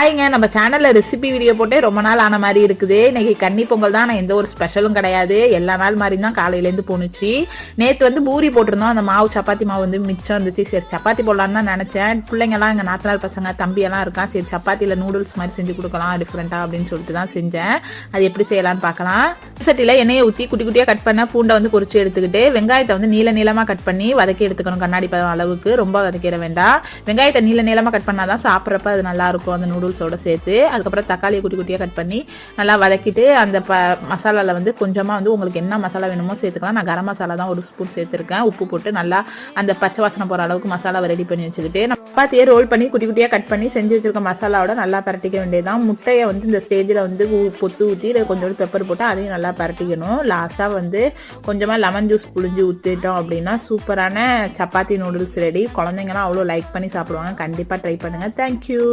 ஹாய்ங்க, நம்ம சேனல்ல recipe video போட்டே ரொம்ப நாள் ஆன மாதிரி இருக்குது. இன்னைக்கு கன்னி பொங்கல் தான். நான் எந்த ஒரு ஸ்பெஷலும் கிடையாது. எல்லா நாள் மாதிரி தான் காலையிலேருந்து போணுச்சு. நேற்று வந்து பூரி போட்டிருந்தோம். அந்த மாவு சப்பாத்தி மாவு வந்து மிச்சம் இருந்துச்சு. சரி சப்பாத்தி போடலான்னு தான் நினைச்சேன். பிள்ளைங்கெல்லாம் எங்கள் நாத்தனார் பசங்க தம்பியெல்லாம் இருக்கான். சரி சப்பாத்தியில் நூடுல்ஸ் மாதிரி செஞ்சு கொடுக்கலாம் டிஃப்ரெண்ட்டாக அப்படின்னு சொல்லிட்டு தான் செஞ்சேன். அது எப்படி செய்யலான்னு பார்க்கலாம். சட்டியில் எண்ணெயை ஊற்றி குட்டி குட்டியாக கட் பண்ண பூண்டை வந்து பொரிச்சு எடுத்துக்கிட்டு வெங்காயத்தை வந்து நீளமாக கட் பண்ணி வதக்கி எடுத்துக்கணும். கண்ணாடி பதம் அளவுக்கு ரொம்ப வதக்கிட வேண்டாம். வெங்காயத்தை நீளமாக கட் பண்ணால் தான் சாப்பிட்றப்ப அது நல்லாயிருக்கும் அந்த நூடுல்ஸோட சேர்த்து. அதுக்கப்புறம் தக்காளியை குட்டி குட்டியாக கட் பண்ணி நல்லா வதக்கிட்டு அந்த மசாலாவில் வந்து கொஞ்சமாக வந்து உங்களுக்கு என்ன மசாலா வேணுமோ சேர்த்துக்கலாம். நான் கரம் மசாலா தான் ஒரு ஸ்பூன் சேர்த்துருக்கேன். உப்பு போட்டு நல்லா அந்த பச்சை வாசனை போகிற அளவுக்கு மசாலாவை ரெடி பண்ணி வச்சுக்கிட்டு சப்பாத்தியை ரோல் பண்ணி குட்டி குட்டியாக கட் பண்ணி செஞ்சு வச்சிருக்க மசாலாவோட நல்லா பரட்டிக்க வேண்டியதுதான். முட்டையை வந்து இந்த ஸ்டேஜில் வந்து பொத்து ஊற்றி கொஞ்சோண்டு பெப்பர் போட்டு அதையும் நல்லா பரட்டிக்கணும். லாஸ்ட்டாக வந்து கொஞ்சமாக லெமன் ஜூஸ் புழிஞ்சு ஊற்றிட்டோம் அப்படின்னா சூப்பரான சப்பாத்தி நூடுல்ஸ் ரெடி. குழந்தைங்கலாம் அவ்வளோ லைக் பண்ணி சாப்பிடுவாங்க. கண்டிப்பாக ட்ரை பண்ணுங்கள். தேங்க்யூ.